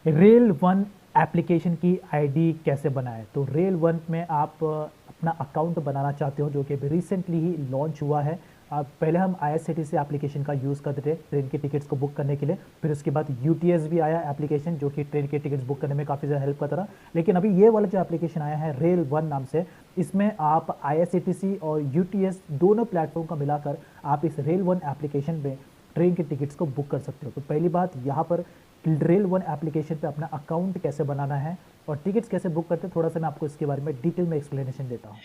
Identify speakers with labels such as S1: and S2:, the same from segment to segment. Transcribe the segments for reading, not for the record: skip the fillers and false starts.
S1: Rail one application की ID कैसे बनाएं। तो रेल वन में आप अपना अकाउंट बनाना चाहते हो जो कि अभी रिसेंटली ही लॉन्च हुआ है। पहले हम आईआरसीटीसी एप्लीकेशन का यूज़ करते थे ट्रेन की टिकट्स को बुक करने के लिए, फिर उसके बाद यूटीएस भी आया एप्लीकेशन जो कि ट्रेन के टिकट्स बुक करने में काफ़ी ज़्यादा हेल्प करता रहा। लेकिन अभी ये वाला जो एप्लीकेशन आया है रेल वन नाम से, इसमें आप आईआरसीटीसी और यूटीएस दोनों प्लेटफॉर्म का मिलाकर आप इस रेल वन एप्लीकेशन में ट्रेन के टिकट्स को बुक कर सकते हो। तो पहली बात यहाँ पर रेल वन एप्लीकेशन पे अपना अकाउंट कैसे बनाना है और टिकट्स कैसे बुक करते हैं, थोड़ा सा मैं आपको इसके बारे में डिटेल में एक्सप्लेनेशन देता हूँ।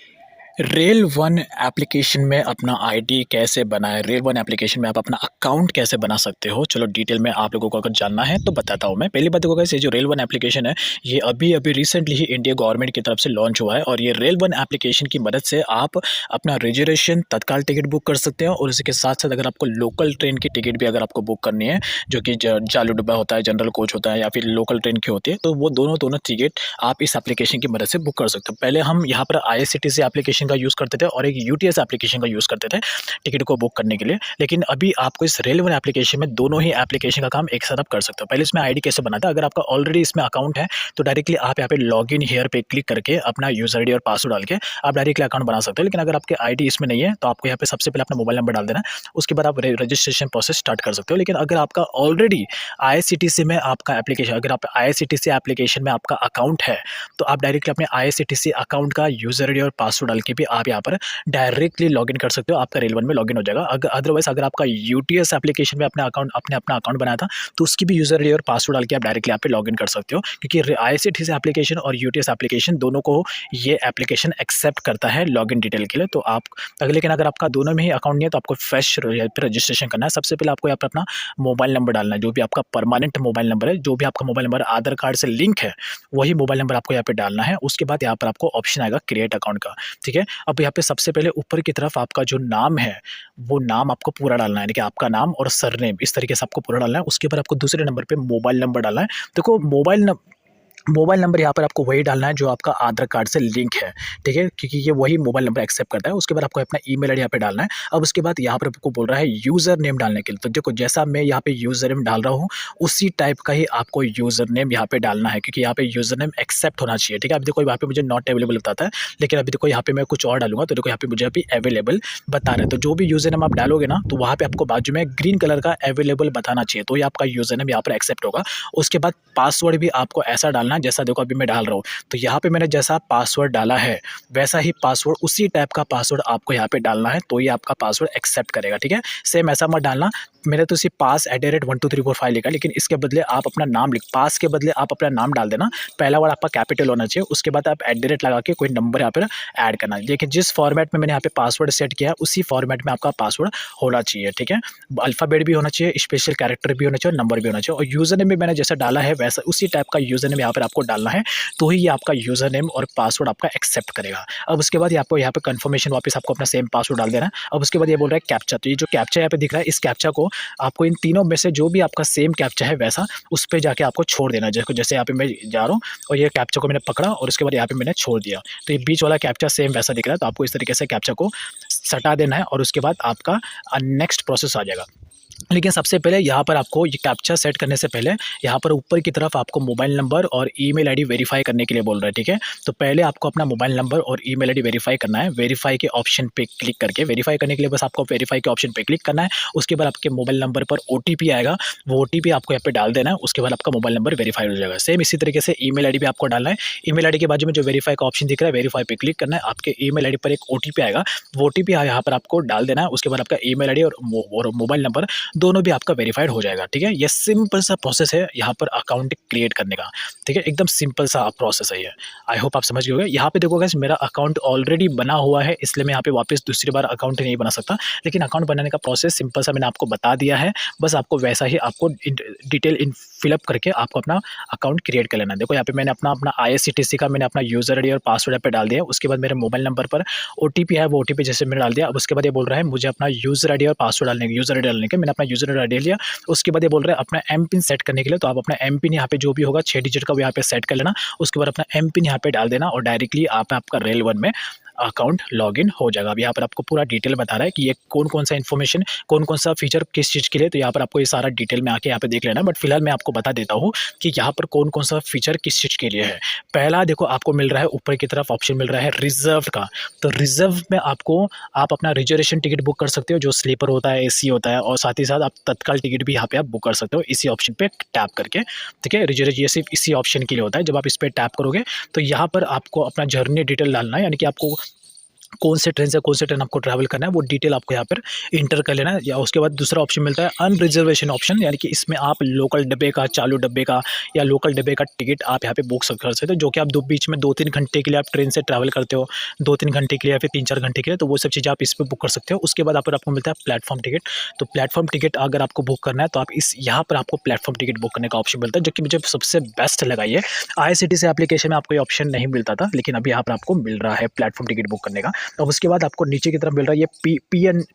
S2: रेल वन एप्लीकेशन में अपना आईडी कैसे बनाएं, रेल वन एप्लीकेशन में आप अपना अकाउंट कैसे बना सकते हो, चलो डिटेल में आप लोगों को अगर जानना है तो बताता हूँ मैं। पहली बात देखो गाइस, ये जो रेल वन एप्लीकेशन है ये अभी अभी रिसेंटली ही इंडिया गवर्नमेंट की तरफ से लॉन्च हुआ है और ये रेल वन एप्लीकेशन की मदद से आप अपना रिजर्वेशन तत्काल टिकट बुक कर सकते हैं और इसके साथ साथ अगर आपको लोकल ट्रेन की टिकट भी अगर आपको बुक करनी है, जो कि चालू डिब्बा होता है, जनरल कोच होता है या फिर लोकल ट्रेन की होती है, तो वो दोनों दोनों टिकट आप इस एप्लीकेशन की मदद से बुक कर सकते हो। पहले हम यहाँ पर आईआरसीटीसी एप्लीकेशन का यूज़ करते थे और एक यूटीएस एप्लीकेशन का यूज़ करते थे टिकट को बुक करने के लिए, लेकिन अभी आपको इस रेल वन एप्लीकेशन में दोनों ही एप्लीकेशन का काम एक साथ आप कर सकते हो। पहले इसमें आईडी कैसे बनाता है, अगर आपका ऑलरेडी इसमें अकाउंट है तो डायरेक्टली आप यहाँ पे लॉग इन हेयर पे क्लिक करके अपना यूजर आईडी और पासवर्ड डाल के आप डायरेक्टली अकाउंट बना सकते हो। लेकिन अगर आपके आईडी इसमें नहीं है तो आपको यहाँ पे सबसे पहले अपना मोबाइल नंबर डाल देना है, उसके बाद आप रजिस्ट्रेशन प्रोसेस स्टार्ट कर सकते हो। लेकिन अगर आपका ऑलरेडी आईआरसीटीसी में आपका एप्लीकेशन, अगर आप आईआरसीटीसी एप्लीकेशन में आपका अकाउंट है तो आप डायरेक्टली अपने आईआरसीटीसी अकाउंट का यूजर आईडी और पासवर्ड डाल के भी आप यहाँ पर डायरेक्टली लॉगिन कर सकते हो, आपका रेल वन में लॉगिन हो जाएगा। अगर अदरवाइज अगर आपका यूटीएस एप्लीकेशन में अपना अकाउंट बनाया था तो उसकी भी यूजर आईडी और पासवर्ड डाल के आप डायरेक्टली यहाँ पे लॉगिन कर सकते हो, क्योंकि आईआरसीटीसी एप्लीकेशन और यूटीएस एप्लीकेशन दोनों को ये एप्लीकेशन एक्सेप्ट करता है लॉगिन डिटेल के लिए। तो आप लेकिन अगर आपका दोनों में ही अकाउंट नहीं है तो आपको फ्रेश रजिस्ट्रेशन करना है। सबसे पहले आपको यहाँ पर अपना मोबाइल नंबर डालना है, जो भी आपका परमानेंट मोबाइल नंबर है, जो भी आपका मोबाइल नंबर आधार कार्ड से लिंक है वही मोबाइल नंबर आपको यहाँ पे डालना है। उसके बाद यहाँ पर आपको ऑप्शन आएगा क्रिएट अकाउंट का, ठीक है। अब यहाँ पे सबसे पहले ऊपर की तरफ आपका जो नाम है वो नाम आपको पूरा डालना है, यानी कि आपका नाम और सरनेम इस तरीके से आपको पूरा डालना है। उसके बाद आपको दूसरे नंबर पे मोबाइल नंबर डालना है। देखो मोबाइल नंबर यहाँ पर आपको वही डालना है जो आपका आधार कार्ड से लिंक है, ठीक है, क्योंकि ये वही मोबाइल नंबर एक्सेप्ट करता है। उसके बाद आपको अपना ईमेल आईडी यहाँ पे डालना है। अब उसके बाद यहाँ पर आपको बोल रहा है यूज़र नेम डालने के लिए, तो देखो जैसा मैं यहाँ पे यूज़र नेम डाल रहा हूँ उसी टाइप का ही आपको यूज़र नेम यहाँ पे डालना है, क्योंकि यहाँ पे यूज़र नेम एक्सेप्ट होना चाहिए, ठीक है। अभी देखो यहाँ पे मुझे नॉट अवेलेबल बताता है, लेकिन अभी देखो यहाँ पे मैं कुछ और डालूंगा तो देखो यहाँ पे मुझे अभी अवेलेबल बता रहे हैं। तो जो भी यूज़र नेम आप डालोगे ना तो वहाँ पे आपको बाजू में ग्रीन कलर का अवेलेबल बताना चाहिए, तो ये आपका यूज़र नेम यहाँ पर एक्सेप्ट होगा। उसके बाद पासवर्ड भी आपको ऐसा डालना है जैसा देखो अभी मैं डाल रहा हूँ। तो यहाँ पे मैंने जैसा पासवर्ड डाला है वैसा ही पासवर्ड, उसी टाइप का पासवर्ड आपको यहाँ पे डालना है, तो ये आपका पासवर्ड एक्सेप्ट करेगा, ठीक है। सेम ऐसा मत डालना, मैंने तो सिर्फ pass@12345 लिखा, लेकिन इसके बदले आप अपना नाम पास के बदले आप अपना नाम डाल देना। पहला वर्ड आपका कैपिटल होना चाहिए, उसके बाद आप @ लगा के कोई नंबर यहाँ पर ऐड करना है। देखिए जिस फॉर्मेट में मैंने यहाँ पे पासवर्ड सेट किया है उसी फॉर्मेट में आपका पासवर्ड होना चाहिए, ठीक है। अल्फ़ाबेट भी होना चाहिए, स्पेशल कैरेक्टर भी होना चाहिए और नंबर भी होना चाहिए। और यूज़र नेम भी मैंने जैसा डाला है वैसा उसी टाइप का यूज़र नेम यहाँ पर आपको डालना है, तो ही ये आपका यूज़र नेम और पासवर्ड आपका एक्सेप्ट करेगा। अब उसके बाद आपको यहाँ पे कंफर्मेशन वापस आपको अपना सेम पासवर्ड डाल देना है। अब उसके बाद ये बोल रहा है कैप्चा, तो ये जो कैप्चा यहाँ पे दिख रहा है इस कैप्चा को आपको इन तीनों में से जो भी आपका सेम कैप्चा है वैसा उस पे जाके आपको छोड़ देना है। जैसे यहाँ पे मैं जा रहा हूँ और ये कैप्चा को मैंने पकड़ा और उसके बाद यहाँ पे मैंने छोड़ दिया, तो ये बीच वाला कैप्चा सेम वैसा दिख रहा है, तो आपको इस तरीके से कैप्चा को सटा देना है और उसके बाद आपका नेक्स्ट प्रोसेस आ जाएगा। लेकिन सबसे पहले यहाँ पर आपको ये कैप्चा सेट करने से पहले यहाँ पर ऊपर की तरफ आपको मोबाइल नंबर और ईमेल आईडी वेरीफाई करने के लिए बोल रहा है, ठीक है। तो पहले आपको अपना मोबाइल नंबर और ईमेल आईडी वेरीफाई करना है। वेरीफाई के ऑप्शन पे क्लिक करके, वेरीफाई करने के लिए बस आपको वेरीफाई के ऑप्शन पे क्लिक करना है। उसके बाद आपके मोबाइल नंबर पर ओटीपी आएगा, वो ओटीपी आपको यहाँ पे डाल देना है। उसके बाद आपका मोबाइल नंबर वेरीफाई हो जाएगा। सेम इसी तरीके से ईमेल आईडी भी आपको डालना है। ईमेल आईडी के बाजू में जो वेरीफाई का ऑप्शन दिख रहा है वेरीफाई पे क्लिक करना है। आपके ईमेल आईडी पर एक ओटीपी आएगा, वो ओटीपी यहाँ पर आपको डाल देना है। उसके बाद आपका ईमेल आईडी और मोबाइल नंबर दोनों भी आपका वेरीफाइड हो जाएगा, ठीक है। ये सिंपल सा प्रोसेस है यहाँ पर अकाउंट क्रिएट करने का, ठीक है। एकदम सिंपल सा प्रोसेस है ये। आई होप आप समझ गए होंगे। यहाँ पे देखो गाइस मेरा अकाउंट ऑलरेडी बना हुआ है, इसलिए मैं यहाँ पे वापस दूसरी बार अकाउंट नहीं बना सकता, लेकिन अकाउंट बनाने का प्रोसेस सिंपल सा मैंने आपको बता दिया है। बस आपको वैसा ही आपको डिटेल फिलअप करके आपको अपना अकाउंट क्रिएट कर लेना है। देखो यहाँ पे मैंने अपना आईआरसीटीसी का मैंने अपना यूजर आईडी और पासवर्ड यहाँ पे डाल दिया। उसके बाद मेरे मोबाइल नंबर पर ओटीपी है, वो ओटीपी जैसे मैंने डाल दिया। अब उसके बाद ये बोल रहा है मुझे अपना यूजर आईडी और पासवर्ड डालने के मैंने अपना यूजर आईडी लिया। उसके बाद ये बोल रहा है अपना एम पिन सेट करने के लिए, तो आप अपना एम पिन यहाँ पे जो भी होगा 6 डिजिट का वो यहाँ पे सेट कर लेना। उसके बाद अपना एम पिन यहाँ पे डाल देना और डायरेक्टली आपका रेल वन में अकाउंट लॉगिन हो जाएगा। अब यहाँ पर आपको पूरा डिटेल बता रहा है कि ये कौन-कौन सा इन्फॉर्मेशन, कौन-कौन सा फीचर किस चीज़ के लिए, तो यहाँ पर आपको ये सारा डिटेल में आके यहाँ पे देख लेना है। बट फिलहाल मैं आपको बता देता हूँ कि यहाँ पर कौन-कौन सा फीचर किस चीज़ के लिए है। पहला देखो आपको मिल रहा है ऊपर की तरफ ऑप्शन मिल रहा है रिज़र्व्ड का। तो रिज़र्व में आपको आप अपना रिजर्वेशन टिकट बुक कर सकते हो, जो स्लीपर होता है, एसी होता है, और साथ ही साथ आप तत्काल टिकट भी यहाँ पे आप बुक कर सकते हो इसी ऑप्शन पे टैप करके। ठीक है, रिजर्व ये सिर्फ इसी ऑप्शन के लिए होता है। जब आप इस पे टैप करोगे तो यहाँ पर आपको अपना जर्नी डिटेल डालना है, यानी कि आपको कौन से ट्रेन से कौन से ट्रेन आपको ट्रैवल करना है वो डिटेल आपको यहाँ पर इंटर कर लेना है। या उसके बाद दूसरा ऑप्शन मिलता है अनरिजर्वेशन ऑप्शन, यानी कि इसमें आप लोकल डब्बे का, चालू डब्बे का या लोकल डब्बे का टिकट आप यहाँ पे बुक कर सकते हो, जो कि आप बीच में 2-3 घंटे के लिए आप ट्रेन से ट्रैवल करते हो, 2-3 घंटे के लिए या फिर 3-4 घंटे के लिए, तो वो सब चीज़ें आप इस पर बुक कर सकते हो। उसके बाद आपको मिलता है प्लेटफॉर्म टिकट। तो प्लेटफॉर्म टिकट अगर आपको बुक करना है तो आप इस यहाँ पर आपको प्लेटफॉर्म टिकट बुक करने का ऑप्शन मिलता है, जो कि मुझे सबसे बेस्ट लगा। ये IRCTC एप्लीकेशन में आपको ये ऑप्शन नहीं मिलता था, लेकिन अभी यहाँ पर आपको मिल रहा है प्लेटफॉर्म टिकट बुक करने का। अब उसके बाद आपको नीचे की तरफ मिल रहा है ये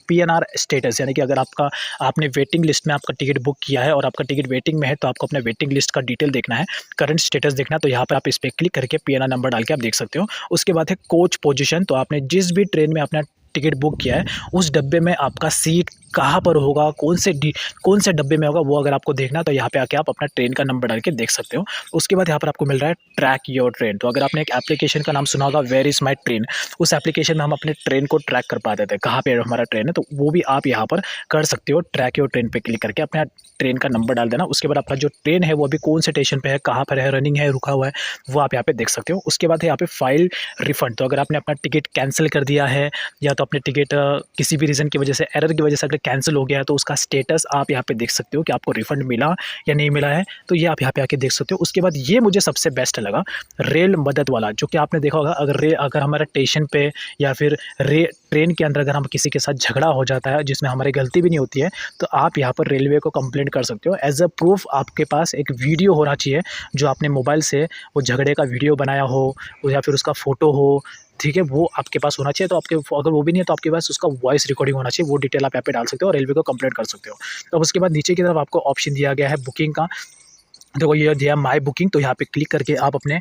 S2: PNR स्टेटस, यानी कि अगर आपने वेटिंग लिस्ट में आपका टिकट बुक किया है और आपका टिकट वेटिंग में है, तो आपको अपने वेटिंग लिस्ट का डिटेल देखना है, करंट स्टेटस देखना है। तो यहाँ पर आप इस पर क्लिक करके PNR नंबर डाल के आप देख सकते हो। उसके बाद है कोच पोजीशन। तो आपने जिस भी ट्रेन में अपना टिकट बुक किया है उस डब्बे में आपका सीट कहाँ पर होगा, कौन से डब्बे में होगा, वो अगर आपको देखना है तो यहाँ पे आके आप अपना ट्रेन का नंबर डाल के देख सकते हो। उसके बाद यहाँ पर आपको मिल रहा है ट्रैक योर ट्रेन। तो अगर आपने एक एप्लीकेशन का नाम सुना होगा वेयर इज़ माई ट्रेन, उस एप्लीकेशन में हम अपने ट्रेन को ट्रैक कर पाते थे, कहाँ पे हमारा ट्रेन है, तो वो भी आप यहाँ पर कर सकते हो। ट्रैक योर ट्रेन पे क्लिक करके अपना ट्रेन का नंबर डाल देना। उसके बाद आपका जो ट्रेन है वो अभी कौन से स्टेशन पे है, कहाँ पर है, रनिंग है, रुका हुआ है, वो आप यहाँ पे देख सकते हो। उसके बाद है यहाँ पे फाइल रिफंड। तो अगर आपने अपना टिकट कैंसिल कर दिया है या तो अपने टिकट किसी भी रीज़न की वजह से, एरर की वजह से अगर कैंसिल हो गया है, तो उसका स्टेटस आप यहाँ पे देख सकते हो कि आपको रिफंड मिला या नहीं मिला है, तो ये आप यहाँ पे आके देख सकते हो। उसके बाद ये मुझे सबसे बेस्ट लगा, रेल मदद वाला, जो कि आपने देखा होगा अगर हमारा स्टेशन पे या फिर ट्रेन के अंदर अगर हम किसी के साथ झगड़ा हो जाता है जिसमें हमारी गलती भी नहीं होती है, तो आप यहाँ पर रेलवे को कंप्लेंट कर सकते हो। एज अ प्रूफ आपके पास एक वीडियो होना चाहिए, जो आपने मोबाइल से वो झगड़े का वीडियो बनाया हो या फिर उसका फ़ोटो हो, ठीक है, वो आपके पास होना चाहिए। तो आपके अगर वो भी नहीं है तो आपके पास उसका वॉइस रिकॉर्डिंग होना चाहिए, वो डिटेल आप यहाँ पे डाल सकते हो और रेलवे को कंप्लेंट कर सकते हो। तो अब उसके बाद नीचे की तरफ आपको ऑप्शन दिया गया है बुकिंग का। देखो ये दिया माई बुकिंग, तो यहाँ पे क्लिक करके आप अपने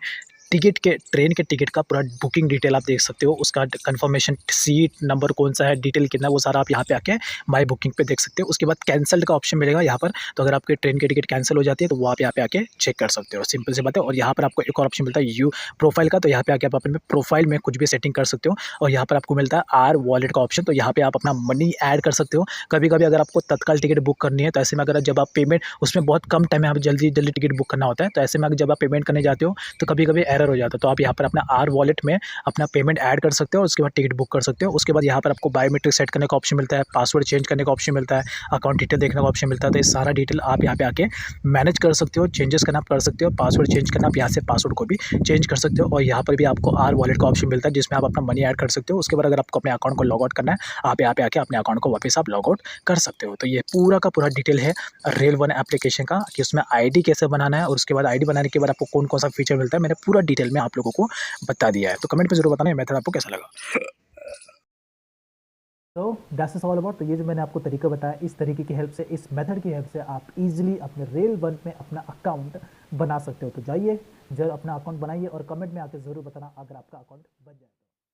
S2: ट्रेन के टिकट का पूरा बुकिंग डिटेल आप देख सकते हो, उसका कंफर्मेशन, सीट नंबर कौन सा है, डिटेल कितना है, वो सारा आप यहाँ पे आके माई बुकिंग पे देख सकते हो। उसके बाद कैंसल्ड का ऑप्शन मिलेगा यहाँ पर, तो अगर आपके ट्रेन की टिकट कैंसिल हो जाती है तो वो आप यहाँ पे आके चेक कर सकते हो, सिंपल सी बात है। और यहाँ पर आपको एक और ऑप्शन मिलता है यू प्रोफाइल का, तो यहाँ पे आके आप अपने प्रोफाइल में कुछ भी सेटिंग कर सकते हो। और यहाँ पर आपको मिलता है आर वॉलेट का ऑप्शन, तो यहाँ पे आप अपना मनी ऐड कर सकते हो। कभी कभी अगर आपको तत्काल टिकट बुक करनी है, तो ऐसे में अगर जब आप पेमेंट, उसमें बहुत कम टाइम में आप जल्दी टिकट बुक करना होता है, तो ऐसे में जब आप पेमेंट करने जाते हो तो कभी कभी एरर हो जाता है, तो आप यहाँ पर अपना आर वॉलेट में अपना पेमेंट ऐड कर सकते हो और उसके बाद टिकट बुक कर सकते हो। उसके बाद यहाँ पर आपको बायोमेट्रिक सेट करने का ऑप्शन मिलता है, पासवर्ड चेंज करने का ऑप्शन मिलता है, अकाउंट डिटेल देखने का ऑप्शन मिलता है। तो ये सारा डिटेल आप यहाँ पे आके मैनेज कर सकते हो, चेंजेस करना आप कर सकते हो, पासवर्ड चेंज करना आप यहाँ से पासवर्ड को भी चेंज कर सकते हो। और यहाँ पर भी आपको आर वॉलेट का ऑप्शन मिलता है जिसमें आप अपना मनी ऐड कर सकते हो। उसके बाद अगर आपको अपने अकाउंट को लॉग आउट करना है, आप यहाँ पे आके अपने अकाउंट को वापस आप लॉग आउट कर सकते हो। तो ये पूरा का पूरा डिटेल है रेल वन एप्लीकेशन का, कि उसमें आईडी कैसे बनाना है और उसके बाद आईडी बनाने के बाद आपको कौन कौन सा फीचर मिलता है, मैंने पूरा डिटेल में आप लोगों को बता दिया है। तो कमेंट में ज़रूर बताना ये मेथड आपको कैसा लगा।
S1: तो दैट्स इज ऑल अबाउट। तो ये जो मैंने आपको तरीका बताया, इस तरीके की हेल्प से, इस मेथड की हेल्प से आप इजीली अपने रेल वन में अपना अकाउंट बना सकते हो। तो जाइए जब अपना अकाउंट बनाइए और कमेंट में आके ज़रूर बताना अगर आपका अकाउंट बन जाए।